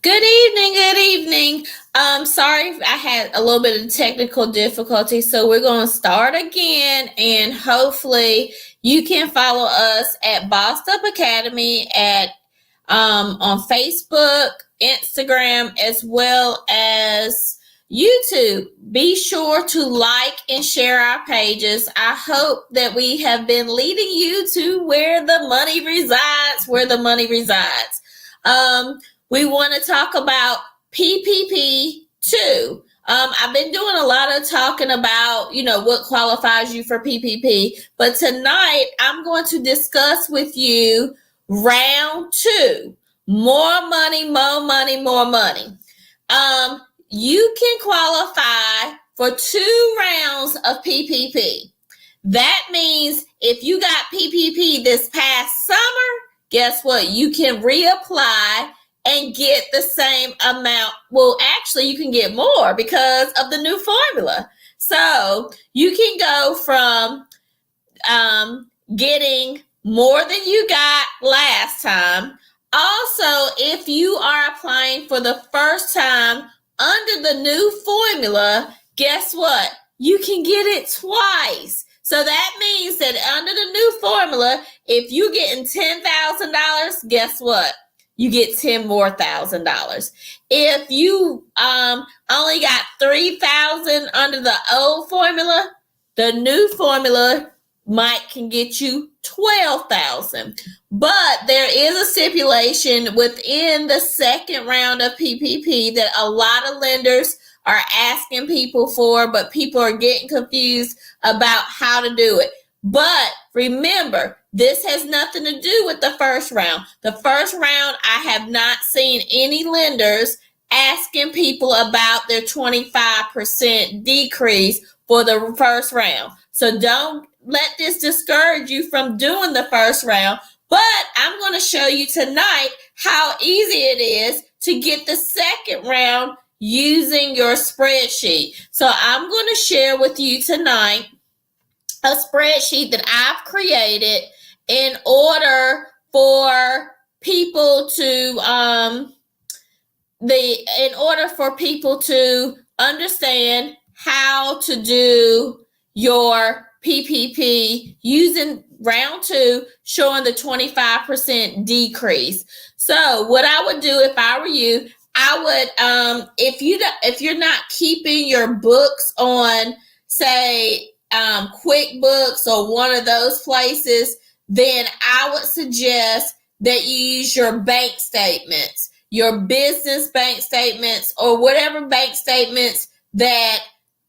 Good evening, good evening. Sorry I had a little bit of technical difficulty, so we're going to start again, and hopefully you can follow us at Bossed Up Academy at on Facebook, Instagram, as well as YouTube. Be sure to like and share our pages. I hope that we have been leading you to where the money resides, where the money resides. We want to talk about PPP2. I've been doing a lot of talking about, what qualifies you for PPP, but tonight I'm going to discuss with you round two, more money, more money, more money. You can qualify for 2 rounds of PPP. That means if you got PPP this past summer, guess what? You can reapply and get the same amount. Well, actually, you can get more because of the new formula. So you can go from getting more than you got last time. Also, if you are applying for the first time under the new formula, guess what? You can get it twice. So that means that under the new formula, if you're getting $10,000, guess what? You get $10,000 more. If you only got $3,000 under the old formula, the new formula can get you $12,000. But there is a stipulation within the second round of PPP that a lot of lenders are asking people for, but people are getting confused about how to do it. But remember, this has nothing to do with the first round. The first round, I have not seen any lenders asking people about their 25% decrease for the first round. So don't let this discourage you from doing the first round. But I'm going to show you tonight how easy it is to get the second round using your spreadsheet. So I'm going to share with you tonight a spreadsheet that I've created in order for people to understand how to do your PPP using round two, showing the 25% decrease. So what I would do if I were you, I would if you're not keeping your books on, say, QuickBooks or one of those places, then I would suggest that you use your bank statements, your business bank statements, or whatever bank statements that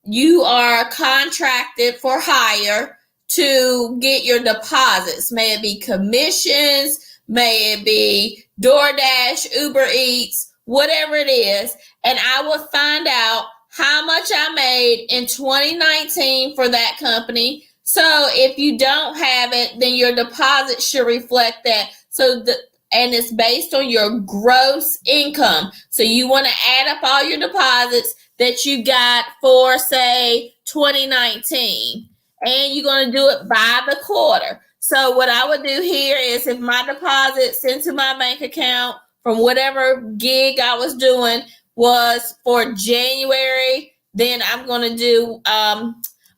you are contracted for hire to get your deposits. May it be commissions, may it be DoorDash, Uber Eats, whatever it is, and I will find out how much I made in 2019 for that company. So if you don't have it, then your deposit should reflect that. And it's based on your gross income. So you want to add up all your deposits that you got for, say, 2019. And you're going to do it by the quarter. So what I would do here is, if my deposits into my bank account from whatever gig I was doing was for January, then I'm going to do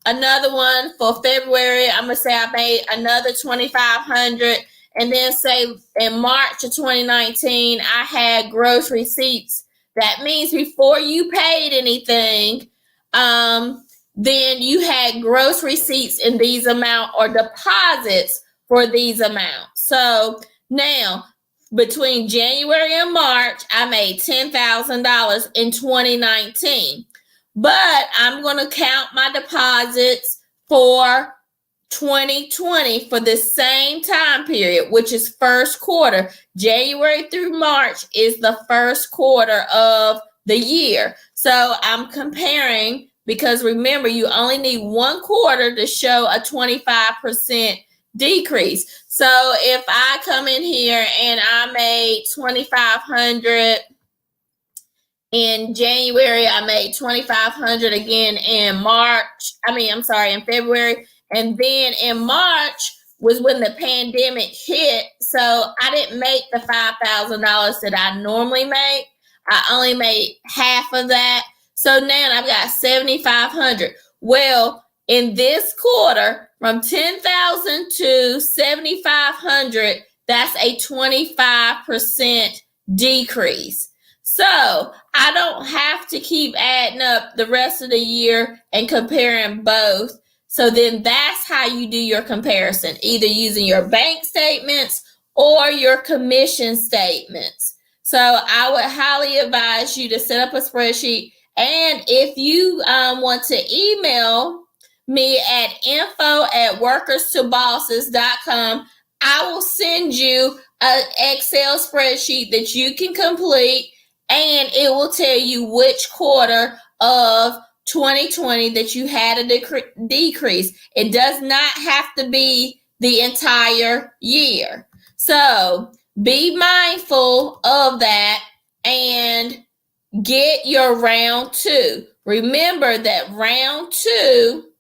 another one for February. I'm going to say I made another $2,500. And then say in March of 2019, I had gross receipts. That means before you paid anything, then you had gross receipts in these amount or deposits for these amounts. So now, between January and March, I made $10,000 in 2019. But I'm going to count my deposits for 2020 for the same time period, which is first quarter. January through March is the first quarter of the year. So I'm comparing, because remember, you only need one quarter to show a 25% decrease. So if I come in here and I made $2,500 in January, I made $2,500 again in in February. And then in March was when the pandemic hit. So I didn't make the $5,000 that I normally make. I only made half of that. So now I've got 7,500. Well, in this quarter, from 10,000 to 7,500, that's a 25% decrease. So I don't have to keep adding up the rest of the year and comparing both. So then that's how you do your comparison, either using your bank statements or your commission statements. So I would highly advise you to set up a spreadsheet. And if you want to email me at info@workerstobosses.com, I will send you an Excel spreadsheet that you can complete, and it will tell you which quarter of 2020 that you had a decrease. It does not have to be the entire year. So be mindful of that and get your round two. Remember that round two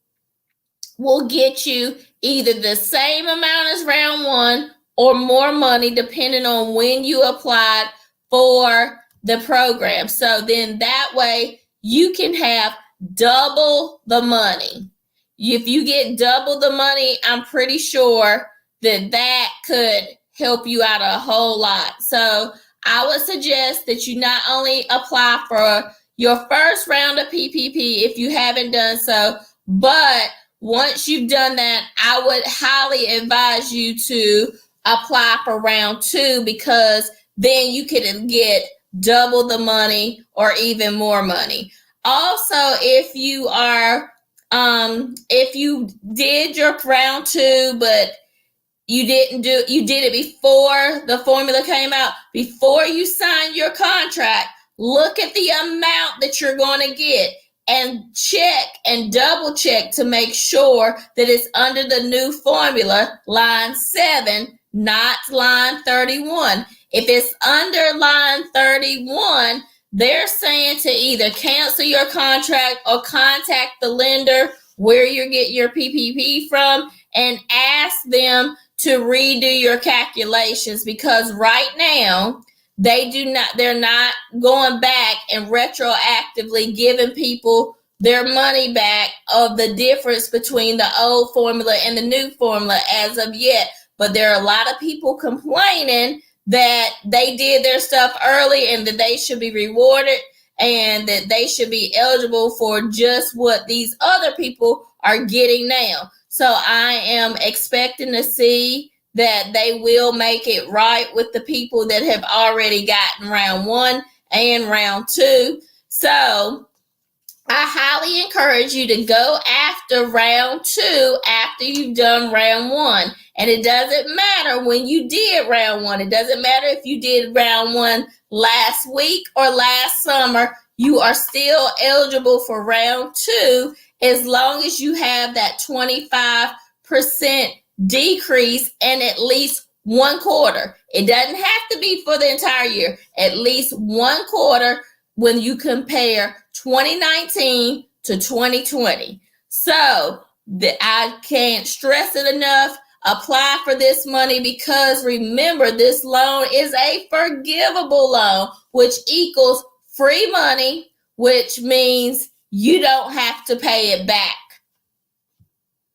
will get you either the same amount as round one or more money, depending on when you applied for the program. So then that way you can have double the money. If you get double the money, I'm pretty sure that could help you out a whole lot. So I would suggest that you not only apply for your first round of PPP if you haven't done so, but once you've done that, I would highly advise you to apply for round two, because then you can get double the money or even more money. Also, if you did your round two, but you did it before the formula came out, before you sign your contract, look at the amount that you're going to get and check and double check to make sure that it's under the new formula, line 7, not line 31. If it's under line 31, they're saying to either cancel your contract or contact the lender where you're getting your PPP from and ask them to redo your calculations, because right now they're not going back and retroactively giving people their money back of the difference between the old formula and the new formula as of yet. But there are a lot of people complaining that they did their stuff early and that they should be rewarded and that they should be eligible for just what these other people are getting now. So I am expecting to see that they will make it right with the people that have already gotten round one and round two. So I highly encourage you to go after round two after you've done round one. And it doesn't matter when you did round one. It doesn't matter if you did round one last week or last summer. You are still eligible for round two as long as you have that 25% decrease in at least one quarter. It doesn't have to be for the entire year. At least one quarter when you compare 2019 to 2020. So I can't stress it enough. Apply for this money, because remember, this loan is a forgivable loan, which equals free money, which means you don't have to pay it back.